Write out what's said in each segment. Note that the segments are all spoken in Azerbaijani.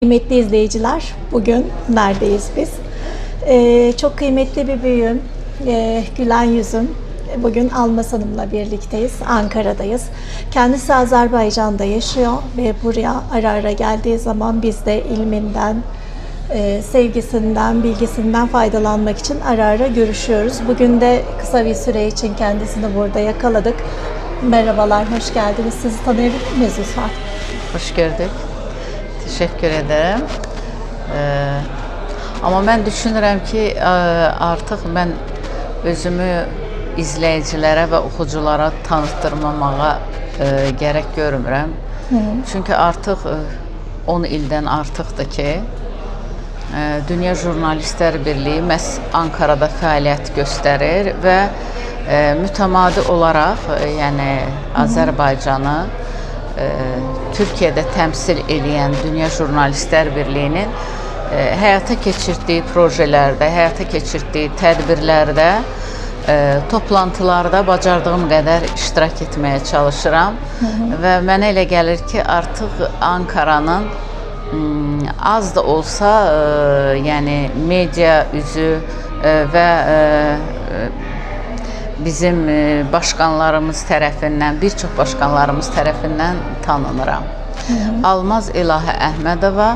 Kıymetli izleyiciler, bugün neredeyiz biz? Çok kıymetli bir büyüğüm, gülen yüzüm. Bugün Almaz Hanım'la birlikteyiz, Ankara'dayız. Kendisi Azerbaycan'da yaşıyor ve buraya ara ara geldiği zaman biz de ilminden, sevgisinden, bilgisinden faydalanmak için ara ara görüşüyoruz. Bugün de kısa bir süre için kendisini burada yakaladık. Merhabalar, hoş geldiniz. Sizi tanıyabilir miyiz lütfen? Hoş gördük. Teşekkür ederim. Amma mən düşünürəm ki, artıq mən özümü izləyicilərə və oxuculara tanıtdırmamağa gərək görmürəm. Çünki artıq 10 ildən artıqdır ki, Dünya Jurnalistlər Birliyi məhz Ankara'da fəaliyyət göstərir və mütəmadi olaraq, yəni Azərbaycanı Türkiye'de temsil edən Dünya Jurnalistlər Birliyinin həyata keçirdiyi projelerde, həyata keçirdiyi tədbirlərdə, toplantılarda bacardığım qədər iştirak etməyə çalışıram. Və mənə elə gəlir ki, artıq Ankara'nın az da olsa yəni media üzü və bizim başkanlarımız tərəfindən, bir çox başkanlarımız tərəfindən tanınıram. Almaz İlahi Əhmədova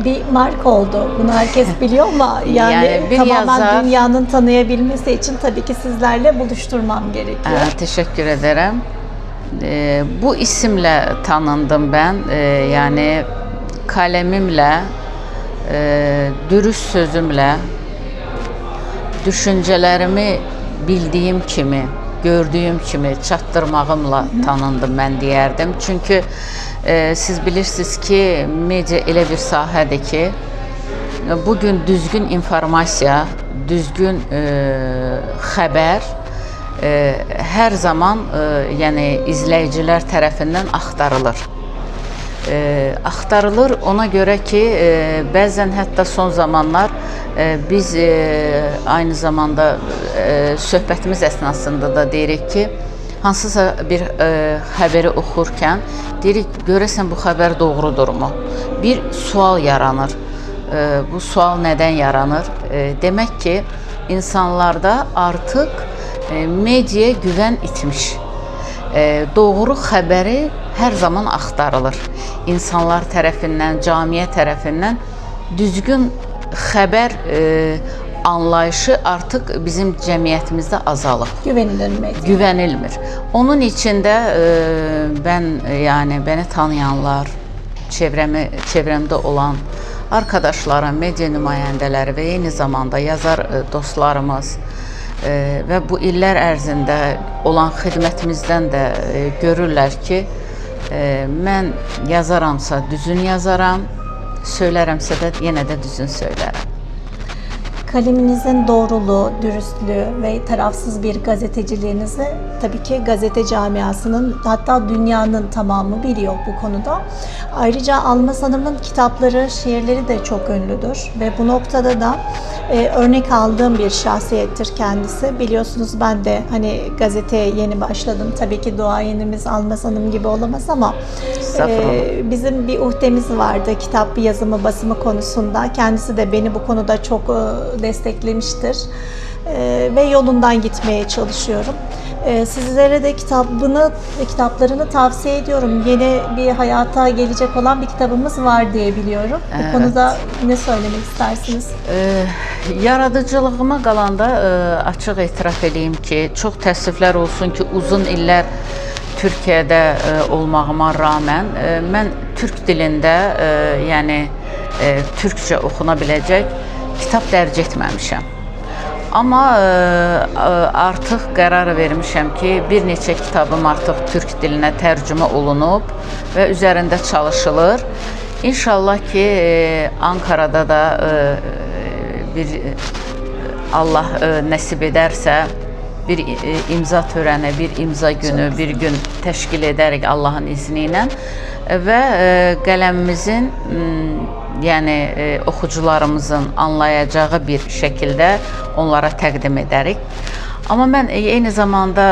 bir marka oldu. Bunu herkes biliyor ama yani tamamen yazar, dünyanın tanıyabilmesi için tabii ki sizlerle buluşturmam gerekiyor. Teşekkür ederim. Bu isimle tanındım ben. Yani kalemimle, dürüst sözümle, düşüncelerimi bildiyim kimi, gördüyüm kimi çatdırmağımla tanındım mən deyərdim. Çünki siz bilirsiniz ki, media elə bir sahədir ki, bugün düzgün informasiya, düzgün xəbər hər zaman yəni izləyicilər tərəfindən axtarılır. Axtarılır ona görə ki, bəzən hətta son zamanlar biz aynı zamanda söhbətimiz əsnasında da deyirik ki, hansısa bir xəbəri oxurkən deyirik, görəsən bu xəbər doğrudurmu? Bir sual yaranır. Bu sual nədən yaranır? Demək ki, insanlarda artıq mediaya güvən itmiş. Doğru xəbəri hər zaman axtarılır. İnsanlar tərəfindən, camiyə tərəfindən düzgün xəbər anlayışı artıq bizim cəmiyyətimizdə azalıb. Güvənilmir. Onun içində beni tanıyanlar, çevrəmdə olan arkadaşlarım, media nümayəndələri və eyni zamanda yazar dostlarımız və bu illər ərzində olan xidmətimizdən də görürlər ki, mən yazaramsa düzün yazaram, söylərəmsə də yenə də düzün söylərəm. Kaleminizin doğruluğu, dürüstlüğü ve tarafsız bir gazeteciliğinizi tabii ki gazete camiasının, hatta dünyanın tamamı biliyor bu konuda. Ayrıca Almaz Hanım'ın kitapları, şiirleri de çok ünlüdür ve bu noktada da örnek aldığım bir şahsiyettir kendisi. Biliyorsunuz ben de hani gazeteye yeni başladım. Tabii ki duayenimiz Almaz Hanım gibi olamaz ama bizim bir uhdemiz vardı kitap yazımı, basımı konusunda. Kendisi de beni bu konuda çok desteklemiştir ve yolundan gitmeye çalışıyorum. Sizlere de kitaplarını tavsiye ediyorum. Yeni bir hayata gelecek olan bir kitabımız var diye biliyorum. Evet. Bu konuda ne söylemek istersiniz? Yaradıcılığıma qalanda açıq etiraf edeyim ki, çox təəssüflər olsun ki, uzun illər Türkiyədə olmağıma rağmen mən Türk dilində, yəni Türkçə oxuna biləcək kitab dərc etməmişəm. Amma artıq qərar vermişəm ki, bir neçə kitabım artıq Türk dilinə tərcümə olunub və üzərində çalışılır. İnşallah ki, Ankara'da da Allah nəsib edərsə bir imza törəni, bir imza günü, bir gün təşkil edərik Allahın izni ilə və qələmimizin yəni oxucularımızın anlayacağı bir şəkildə onlara təqdim edərik. Amma mən eyni zamanda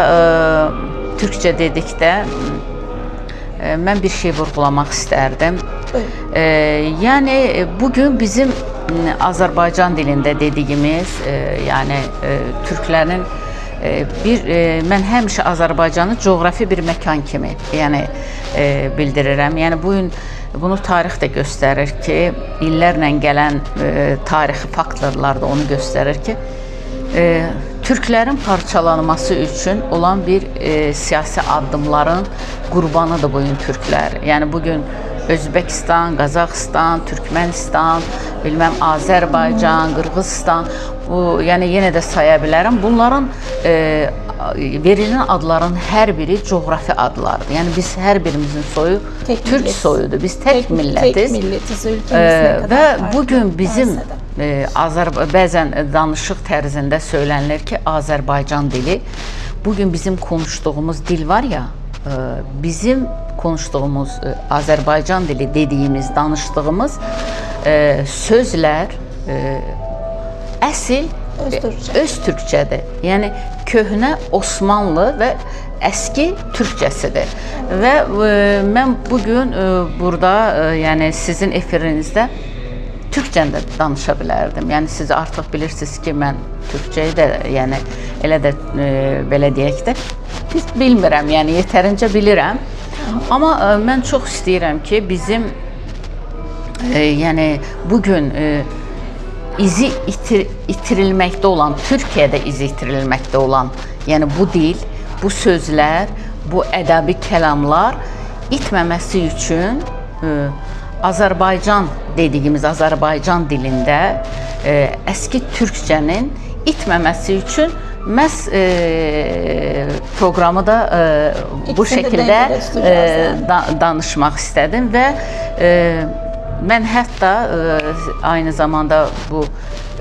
Türkçə dedikdə mən bir şey vurğulamaq istərdim. Yani bugün bizim Azərbaycan dilində dediyimiz, yəni türklərin mən həmişə Azərbaycanı coğrafi bir məkan kimi, yəni bildirirəm. Yəni bunu tarix də göstərir ki, illərlə gələn tarixi faktorlar da onu göstərir ki, türklərin parçalanması üçün olan bir siyasi addımların qurbanıdır bugün türklər. Yəni bugün Özbəkistan, Qazaxıstan, Türkmənistan, bilməm Azərbaycan, Qırğızistan, yəni yenə də saya bilərəm. Bunların verilən adların hər biri coğrafi adlardır. Yəni biz hər birimizin soyu türk soyudur. Biz tək millətiz. Və bugün bizim bəzən danışıq tərzində söylənilir ki, Azərbaycan dili, bugün bizim konuşduğumuz dil var ya, bizim konuşduğumuz Azərbaycan dili dediyimiz, danışdığımız sözlər əsl öz türkçədir. Yəni köhnə Osmanlı və əski türkçəsidir. Və mən bugün burada, yəni sizin efirinizdə türkçəndə danışa bilərdim. Yəni siz artıq bilirsiniz ki, mən türkçəyi də, yəni elə də belə deyək də bilmirəm, yəni yetərincə bilirəm. Amma mən çox istəyirəm ki, bizim yəni bugün izi itirilməkdə olan, Türkiyədə izi itirilməkdə olan, yəni bu dil, bu sözlər, bu ədəbi kəlamlar itməməsi üçün Azərbaycan dediyimiz Azərbaycan dilində əski türkçənin itməməsi üçün məhz proqramı da bu şəkildə danışmaq istədim və mən hətta aynı zamanda bu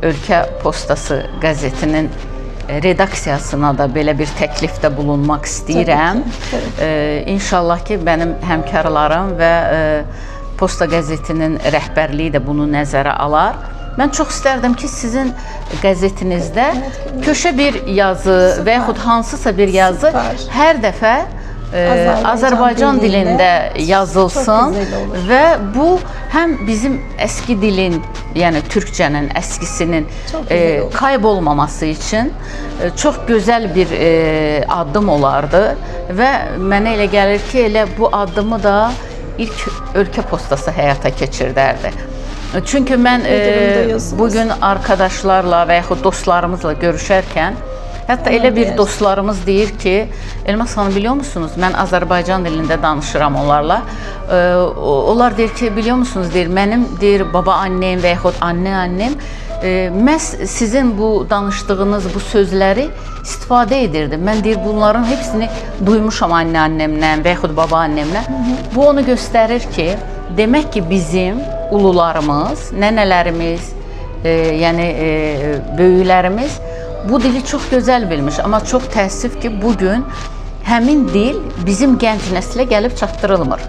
Ölkə Postası qəzetinin redaksiyasına da belə bir təklifdə bulunmaq istəyirəm. İnşallah ki, mənim həmkarlarım və Posta qəzetinin rəhbərliyi də bunu nəzərə alar. Mən çox istərdim ki, sizin qəzetinizdə köşə bir yazı və yaxud hansısa bir yazı hər dəfə Azərbaycan dilində yazılsın və bu həm bizim əski dilin, yəni türkçənin, əskisinin kaybolmaması üçün çox gözəl bir addım olardı və mənə elə gəlir ki, elə bu addımı da ilk Ölkə Postası həyata keçirdərdi. Çünki mən bugün arkadaşlarla və yaxud dostlarımızla görüşərkən, hətta elə bir dostlarımız deyir ki, Elmas xanım, biliyor musunuz, mən Azərbaycan dilində danışıram onlarla. Onlar deyir ki, biliyor musunuz, deyir, mənim baba annem və yaxud anne annem məhz sizin bu danışdığınız bu sözləri istifadə edirdi. Mən deyir, bunların hepsini duymuşam anne annemdən və yaxud baba annemdən. Bu onu göstərir ki, demək ki, bizim ulularımız, nənələrimiz, yəni böyüklərimiz bu dili çox gözəl bilmiş. Amma çox təəssüf ki, bugün həmin dil bizim gənc nəslə gəlib çatdırılmır.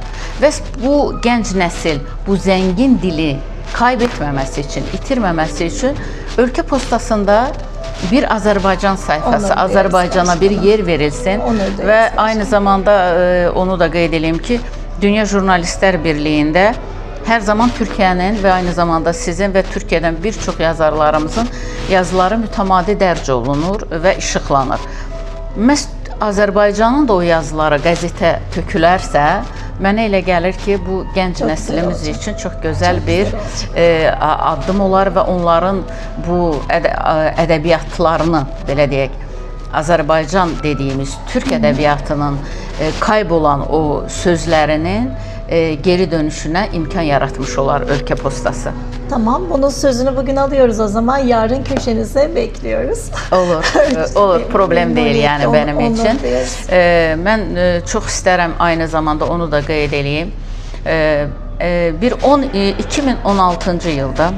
Və bu gənc nəsil bu zəngin dili kaybetməməsi üçün, itirməməsi üçün Ölkə Postasında bir Azərbaycan sayfası, Azərbaycana bir yer verilsin və aynı zamanda onu da qeyd edeyim ki, Dünya Jurnalistlər Birliyində hər zaman Türkiyənin və aynı zamanda sizin və Türkiyədən bir çox yazarlarımızın yazıları mütəmadi dərc olunur və işıqlanır. Məhz Azərbaycanın da o yazıları qəzetə tökülərsə, mənə elə gəlir ki, bu gənc nəslimiz üçün çox gözəl bir addım olar və onların bu ədəbiyyatlarını, belə deyək, Azərbaycan dediyimiz Türk ədəbiyyatının kaybolan o sözlərinin geri dönüşünə imkan yaratmış olar Ölkə Postası. Tamam, bunun sözünü bugün alıyoruz o zaman. Yarın köşenize bekliyoruz. Olur, problem değil yani benim için. Mən çox istərəm aynı zamanda onu da qeyd edeyim. 2016-cı ildə,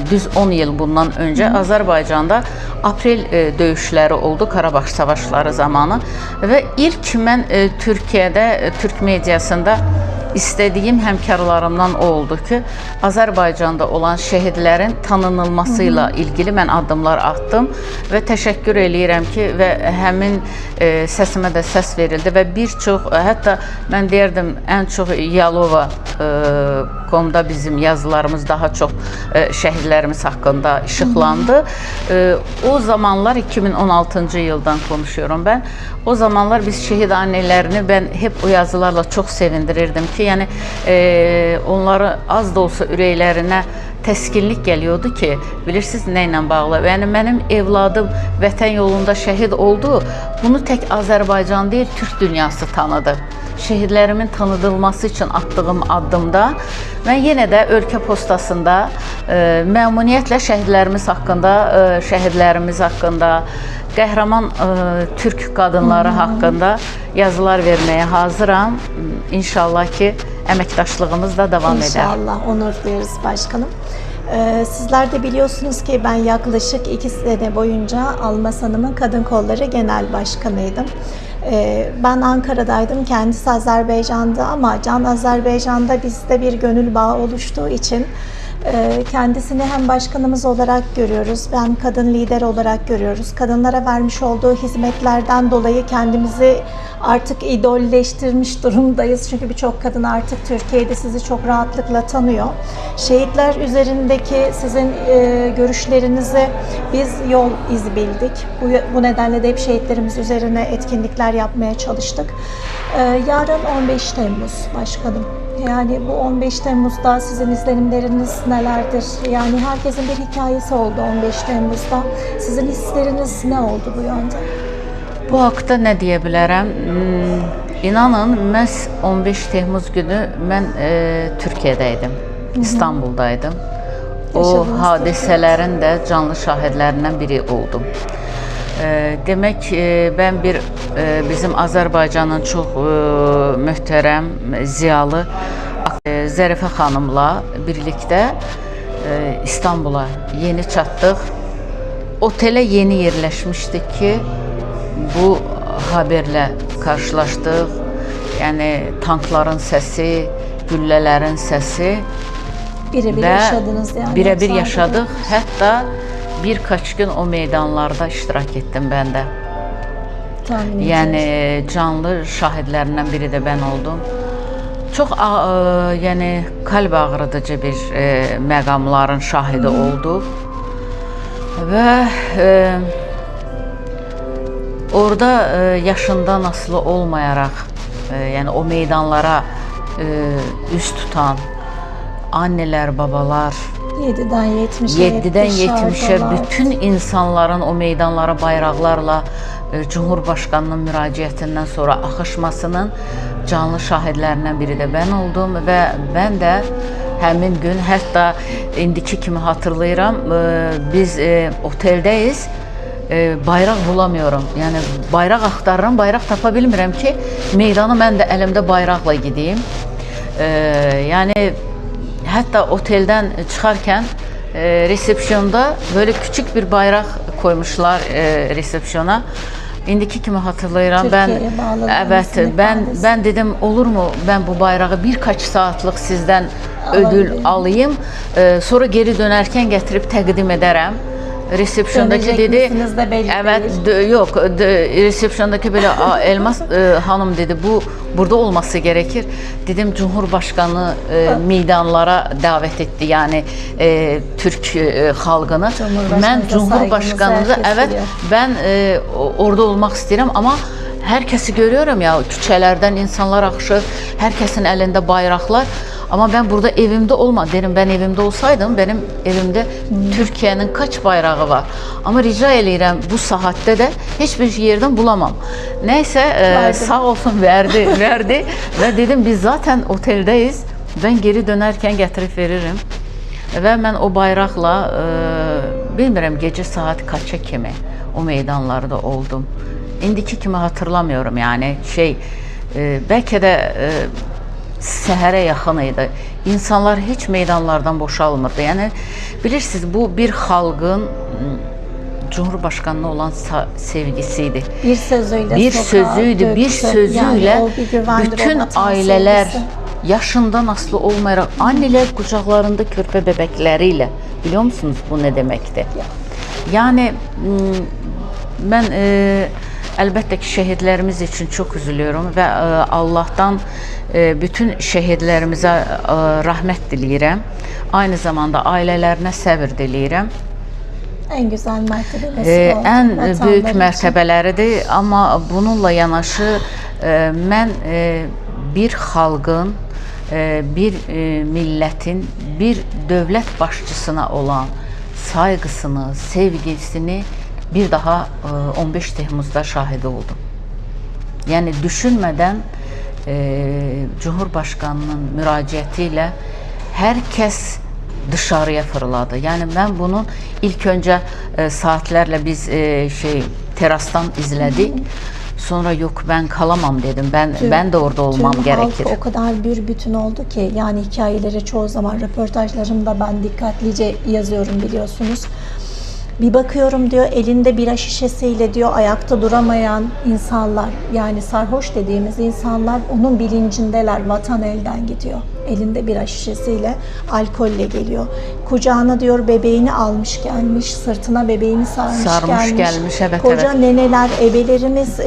düz 10 il bundan öncə Azərbaycanda aprel döyüşləri oldu, Qarabağ savaşları zamanı və ilk mən Türkiyədə, Türk mediasında istədiyim həmkarlarımdan o oldu ki, Azərbaycanda olan şəhidlərin tanınılması ilə ilgili mən addımlar atdım və təşəkkür eləyirəm ki, və həmin səsimə də səs verildi və bir çox, hətta mən deyərdim, ən çox Yalova komda bizim yazılarımız daha çox şəhidlərimiz haqqında işıqlandı. O zamanlar 2016-cı ildən konuşuyorum ben. O zamanlar biz şehit annelerini ben hep o yazılarla çok sevindirirdim ki, yani onları az da olsa ürəklərinə təskinlik geliyordu ki, bilirsiniz neyle bağlı? Yani benim evladım vətən yolunda şəhid oldu. Bunu tek Azərbaycan değil, Türk dünyası tanıdı. Şəhidlərimin tanıdılması için attığım addımda mən yenə də ölkə postasında məmnuniyyətlə şəhidlərimiz haqqında, şəhidlərimiz haqqında, qəhrəman Türk qadınları haqqında yazılar verməyə hazıram. İnşallah ki, əməkdaşlığımız da devam eder. İnşallah, onur duyarız başkanım. Sizler de biliyorsunuz ki ben yaklaşık 2 sene boyunca Almaz Hanım'ın Kadın Kolları Genel Başkanıydım. Ben Ankara'daydım, kendisi Azerbaycan'da ama Can Azerbaycan'da bizde bir gönül bağı oluştuğu için kendisini hem başkanımız olarak görüyoruz, hem kadın lider olarak görüyoruz. Kadınlara vermiş olduğu hizmetlerden dolayı kendimizi artık idolleştirmiş durumdayız. Çünkü birçok kadın artık Türkiye'de sizi çok rahatlıkla tanıyor. Şehitler üzerindeki sizin görüşlerinizi biz yol iz bildik. Bu nedenle de hep şehitlerimiz üzerine etkinlikler yapmaya çalıştık. Yarın 15 Temmuz başkanım. Yani bu 15 Temmuz'da sizin izlenimleriniz nelerdir? Yani herkesin bir hikayesi oldu 15 Temmuz'da. Sizin hisleriniz ne oldu bu yönde? Bu haqda nə deyə bilərəm? İnanın, məhz 15 Temmuz günü mən Türkiyədəydim, İstanbuldaydım. O hadisələrin də canlı şahidlərindən biri oldum. Demək, ben bizim Azərbaycanın çox möhtərəm, ziyalı Zərifə xanımla birlikdə İstanbula yeni çatdıq. Otelə yeni yerləşmişdik ki, bu haberlə karşılaşdıq. Yəni tankların səsi, güllələrin səsi birebir yaşadınız yani. Birebir yaşadık. Hatta birkaç gün o meydanlarda iştirak ettim ben de. Yani canlı şahidlerinden biri de ben oldum. Çok yani kalp ağrıdıcı bir məqamların şahidi olduq. Ve orada yaşından asılı olmayaraq, yani o meydanlara üst tutan anneler, babalar, 7'den 70'e bütün insanların o meydanlara bayraqlarla Cumhurbaşkanının müraciətindən sonra axışmasının canlı şahidlərindən biri də ben oldum və ben de həmin gün, hətta indiki kimi hatırlayıram, biz oteldeyiz, bayraq bulamıyorum. Yani bayraq axtarıram, bayraq tapa bilmirəm ki, meydana mən də əlimdə bayraqla gideyim. Yani hatta otelden çıkarken resepsiyonda böyle küçük bir bayrak koymuşlar resepsiyona. İndiki kimi hatırlayıram. Ben dedim, olur mu ben bu bayrağı birkaç saatlik sizden ödül alayım. Sonra geri dönerken getirip təqdim ederim. Resepsiyondaki dedi, evet, yok, resepsiyondaki böyle Elmas hanım dedi, bu burada olması gerekir. Dedim, Cumhurbaşkanı meydanlara davet etti, yani Türk halkını. Ben Cumhurbaşkanımızı, evet, ben orada olmak istedim ama herkesi görüyorum ya, küçələrdən insanlar axışır, herkesin elinde bayraklar. Ama ben burada evimde derim, ben evimde olsaydım, benim evimde Türkiye'nin kaç bayrağı var. Ama rica eləyirəm, bu saatte de hiçbir yerden bulamam. Neyse, sağ olsun verdi ve dedim, biz zaten oteldeyiz. Ben geri dönerken getirip veririm. Ve ben o bayrakla, bilmirəm, gece saat kaça kimi o meydanlarda oldum. İndiki kimi hatırlamıyorum, yani belki de səhərə yaxın idi. İnsanlar hiç meydanlardan boşalmırdı. Yani bilirsiniz, bu bir halkın Cumhurbaşkanına olan sevgisiydi. Bir sözüyle yani bütün aileler yaşından asılı olmayaraq anneler qucaqlarında körpə bəbəkləri ilə, biliyor musunuz bu nə deməkdir? Yəni mən əlbəttə ki, şəhidlərimiz üçün çox üzülüyorum və Allahdan bütün şəhidlərimizə rəhmət diləyirəm. Aynı zamanda ailələrinə səbir diləyirəm. En güzel mertebesi o. Ən vatandaş böyük için. mərtəbələridir, amma bununla yanaşı mən bir xalqın, bir millətin, bir dövlət başçısına olan sayğısını, sevgisini bir daha 15 Temmuz'da şahidi oldum. Yəni düşünmədən Cumhurbaşqanının müraciəti ilə hər kəs dışarıya fırladı. Yəni mən bunun ilk öncə saatlərlə biz terasdan izlədik. Sonra yok ben kalamam dedim. Ben de orada olmam gerekir. Halk o kadar bir bütün oldu ki, yani hikayeleri çoğu zaman röportajlarımda ben dikkatlice yazıyorum, biliyorsunuz. Bir bakıyorum diyor, elinde bira şişesiyle diyor ayakta duramayan insanlar, yani sarhoş dediğimiz insanlar onun bilincindeler, vatan elden gidiyor. Elinde bira şişesiyle, alkolle geliyor. Kucağına diyor bebeğini almış gelmiş, sırtına bebeğini sarmış gelmiş. Evet, Koca evet. neneler, ebelerimiz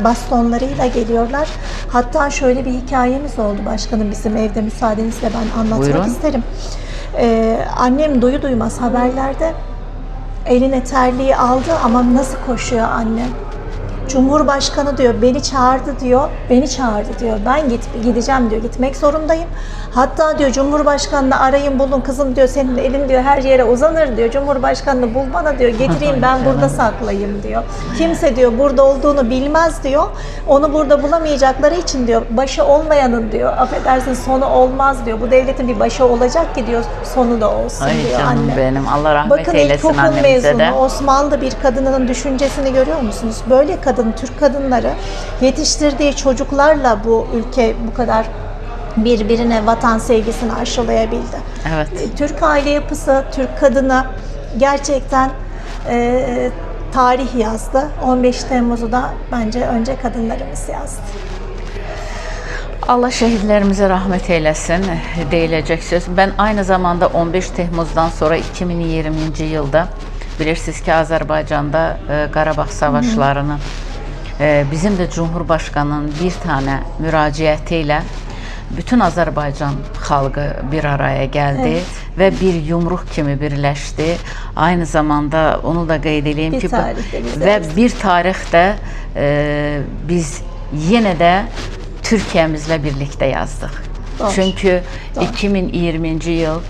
bastonlarıyla geliyorlar. Hatta şöyle bir hikayemiz oldu başkanım bizim evde, müsaadenizle ben anlatmak Buyurun. isterim. Annem duymaz haberlerde eline terliği aldı ama nasıl koşuyor annem? Cumhurbaşkanı diyor beni çağırdı diyor, ben gideceğim diyor, gitmek zorundayım. Hatta diyor Cumhurbaşkanını arayın bulun kızım diyor, senin elin diyor her yere uzanır diyor, Cumhurbaşkanını bul bana diyor, getireyim ben burada saklayayım diyor. Kimse diyor burada olduğunu bilmez diyor, onu burada bulamayacakları için diyor, başı olmayanın diyor, affedersin sonu olmaz diyor, bu devletin bir başı olacak ki diyor, sonu da olsun Ay diyor canım anne. benim, Allah rahmet Bakın eylesin ilkokul annemize de. mezunu Osmanlı bir kadının düşüncesini görüyor musunuz? Böyle Türk kadınları yetiştirdiği çocuklarla bu ülke bu kadar birbirine vatan sevgisini aşılayabildi. Evet. Türk aile yapısı, Türk kadını gerçekten tarih yazdı. 15 Temmuz'u da bence önce kadınlarımız yazdı. Allah şehitlerimize rahmet eylesin deyiləcək söz. Ben aynı zamanda 15 Temmuz'dan sonra 2020. yılda bilirsiniz ki Azərbaycanda Qarabağ savaşlarının bizim de Cumhurbaşkanının bir tane müraciəti ilə bütün Azərbaycan xalqı bir araya gəldi və bir yumruq kimi birləşdi. Aynı zamanda onu da qeyd edeyim ki və bir tarixdə biz yenə də Türkiyəmizlə birlikdə yazdıq. Çünki 2020. yıl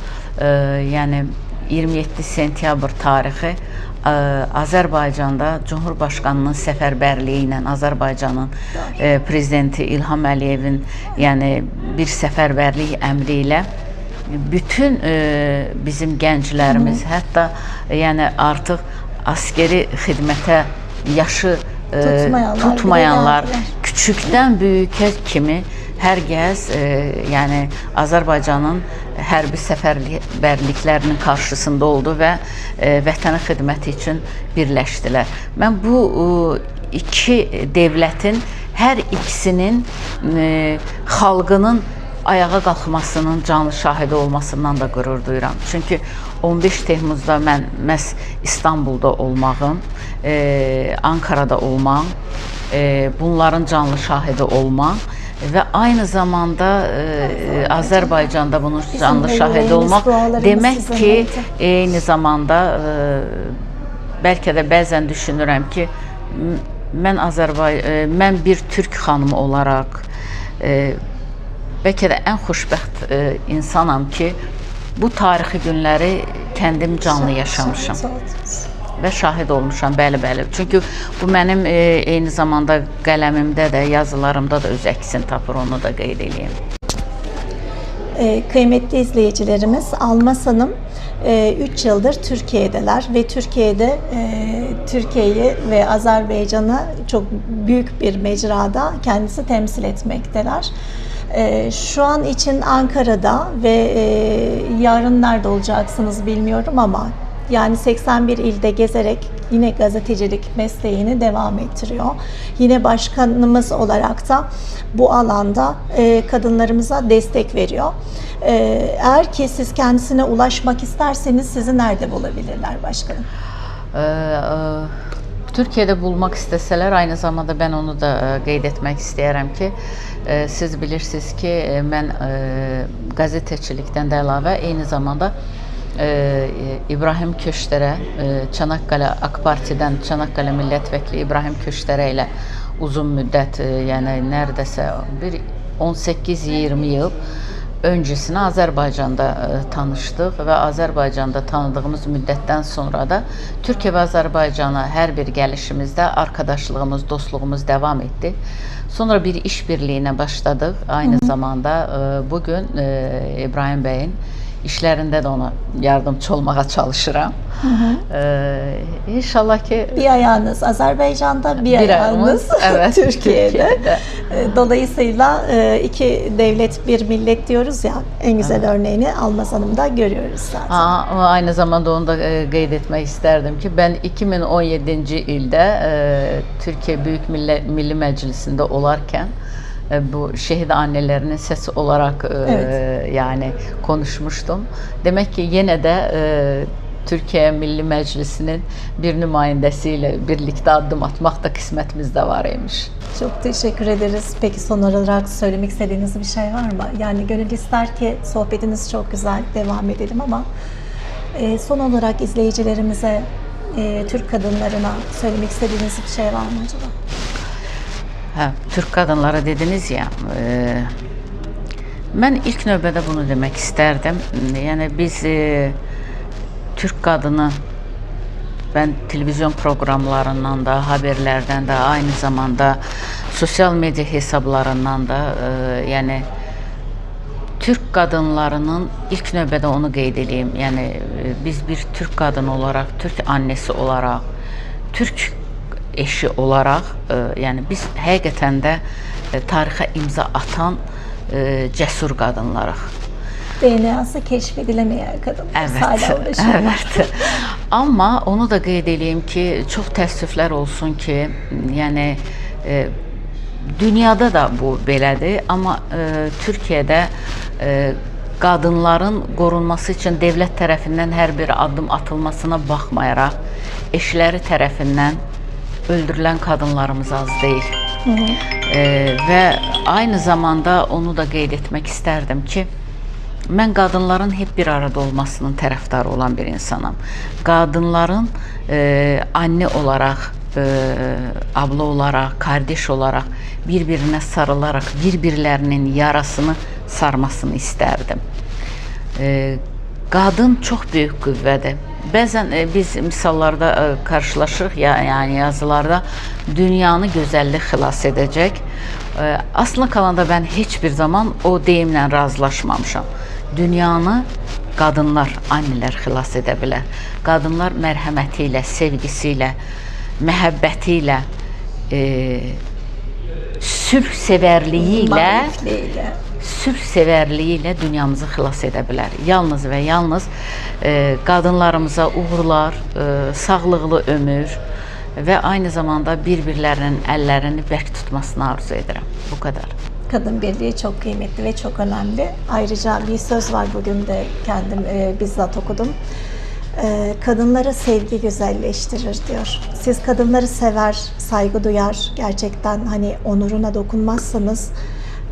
yəni 27 sentyabr tarixi Azərbaycanda Cumhurbaşqanının səfərbərliyi ilə Azərbaycanın prezidenti İlham Əliyevin yəni bir səfərbərlik əmri ilə bütün bizim gənclərimiz, hətta yəni artıq askeri xidmətə yaşı tutmayanlar küçükdən böyükə kimi hər kəs yəni Azərbaycanın hərbi səfərbərliklərinin qarşısında oldu və vətənə xidməti üçün birləşdilər. Mən bu iki dövlətin hər ikisinin xalqının ayağa qalxmasının canlı şahidi olmasından da qürur duyuram. Çünki 15 Temmuz'da mən məhz İstanbul'da olmağım, Ankara'da olmağım, bunların canlı şahidi olmaq və aynı zamanda Azərbaycanda bunun canlı şahidi olmaq demək ki, eyni zamanda bəlkə də bəzən düşünürəm ki, mən bir Türk xanımı olaraq bəlkə də ən xoşbəxt insanam ki, bu tarixi günləri kendim canlı yaşamışam və şahid olmuşam, bəli. Çünki bu mənim eyni zamanda qələmimdə də, yazılarımda da öz əksini tapır, onu da qeyd edeyim. Kıymetli izleyicilerimiz, Almaz Hanım 3 yıldır Türkiye'deler ve Türkiye'de Türkiye'yi ve Azerbaycan'ı çok büyük bir mecrada kendisi temsil etmekteler. Şu an için Ankara'da ve yarın nerede olacaksınız bilmiyorum ama Yani 81 ilde gezerek yine gazetecilik mesleğini devam ettiriyor. Yine başkanımız olarak da bu alanda kadınlarımıza destek veriyor. Eğer ki siz kendisine ulaşmak isterseniz sizi nerede bulabilirler başkanım? Türkiye'de bulmak isteseler, aynı zamanda ben onu da qeyd etmək istəyərəm ki, siz bilirsiniz ki, mən qəzetəçilikdən də əlavə eyni zamanda İbrahim Köçtərə, Çanakkale AK Parti'dən Çanakkale millət vəkili İbrahim Köçtərə ilə uzun müddət, yəni nərdəsə bir 18-20 il öncesini Azərbaycanda tanışdıq və Azərbaycanda tanıdığımız müddətdən sonra da Türkiyə və Azərbaycana hər bir gəlişimizdə arkadaşlığımız, dostluğumuz devam etdi. Sonra bir işbirliyinə başladıq. Aynı zamanda bugün İbrahim Bey'in işlərində də ona yardımcı olmağa çalışıram. İnşallah ki... Bir ayağınız Azerbaycan'da, bir ayağınız evet, Türkiye'de. Dolayısıyla iki devlet bir millet diyoruz ya, en güzel örneğini Almaz Hanım'da görüyoruz zaten. Aynı zamanda onu da qeyd etmək istərdim ki, ben 2017-ci ildə Türkiye Büyük Milli Məclisində olarkən bu şehit annelerinin sesi olarak yani konuşmuştum. Demek ki yine de Türkiye Milli Meclisi'nin bir nümayəndəsiyle birlikte adım atmak da kısmetimizde var imiş. Çok teşekkür ederiz. Peki son olarak söylemek istediğiniz bir şey var mı? Yani gönül ister ki sohbetiniz çok güzel, devam edelim ama son olarak izleyicilerimize, Türk kadınlarına söylemek istediğiniz bir şey var mı acaba? Türk kadınlara dediniz ya, ben ilk növbədə bunu demək istərdim. Yəni biz Türk kadını, ben televizyon programlarından da, haberlerden de, aynı zamanda sosyal medya hesablarından da, yani Türk kadınlarının ilk növbədə onu qeyd edeyim. Yani biz bir Türk kadını olarak, Türk annesi olarak, Türk eşi olarak, yani biz həqiqətən də tarixə imza atan cəsur qadınlarıq. DNA'sı keşfedilemeyen kadın. Evet, evet. Ama onu da qeyd edeyim ki, çox təəssüflər olsun ki, yəni dünyada da bu belədir, amma Türkiyədə qadınların qorunması üçün devlət tərəfindən hər bir addım atılmasına baxmayaraq, eşləri tərəfindən öldürülen kadınlarımız az değil. Ve aynı zamanda onu da qeyd etmək istərdim ki, mən qadınların hep bir arada olmasının tərəfdarı olan bir insanım. Qadınların anne olarak, abla olarak, kardeş olarak birbirine sarılarak birbirlerinin yarasını sarmasını isterdim. Qadın çox böyük qüvvədir. Bəzən biz misallarda karşılaşırıq, yani yazılarda dünyanı gözəllik xilas edəcək. Aslında kalanda ben hiçbir zaman o deyimlə razılaşmamışam. Dünyanı qadınlar, annelər xilas edə bilər. Qadınlar mərhəməti ilə, sevgisi ilə, məhəbbəti ilə, sülh-sevərliyi ilə dünyamızı xilas edə bilər. Yalnız və yalnız qadınlarımıza uğurlar, sağlıqlı ömür və aynı zamanda bir-birlərinin əllərini bərk tutmasını arzu edirəm. Bu kadar. Kadın birliği çok kıymetli ve çok önemli. Ayrıca bir söz var, bugün de kendim bizzat okudum. Kadınları sevgi güzelleştirir diyor. Siz kadınları sever, saygı duyar, gerçekten hani onuruna dokunmazsanız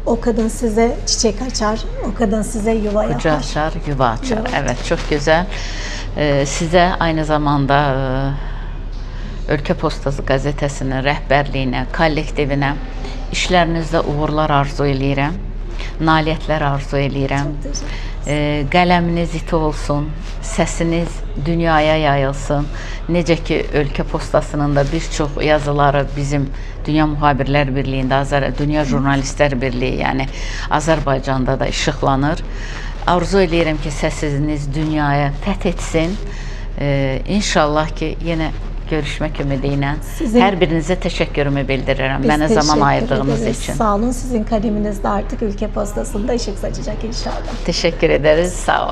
o kadın size çiçek açar, o kadın size yuva yapar. Kucağı açar, yuva açar. Evet, çok güzel. Size aynı zamanda Ölkə Postası qəzetəsinin rəhbərliyinə, kollektivinə, işlərinizdə uğurlar arzu eləyirəm, nailiyyətlər arzu eləyirəm. Qələminiz iti olsun, səsiniz dünyaya yayılsın. Necə ki, Ölkə Postasının da bir çox yazıları bizim Dünya Mühabirlər Birliyində, Dünya Jurnalistlər Birliyi, yəni Azərbaycanda da işıqlanır. Arzu eləyirəm ki, səsiniz dünyaya fəth etsin. İnşallah ki, yenə görüşmek ümidiyle. Her birinize teşekkürümü bildiririm. Bana zaman ayırdığınız için. Sağ olun. Sizin kaleminizde artık Ülke Postası'nda ışık saçacak inşallah. Teşekkür ederiz. Sağ olun.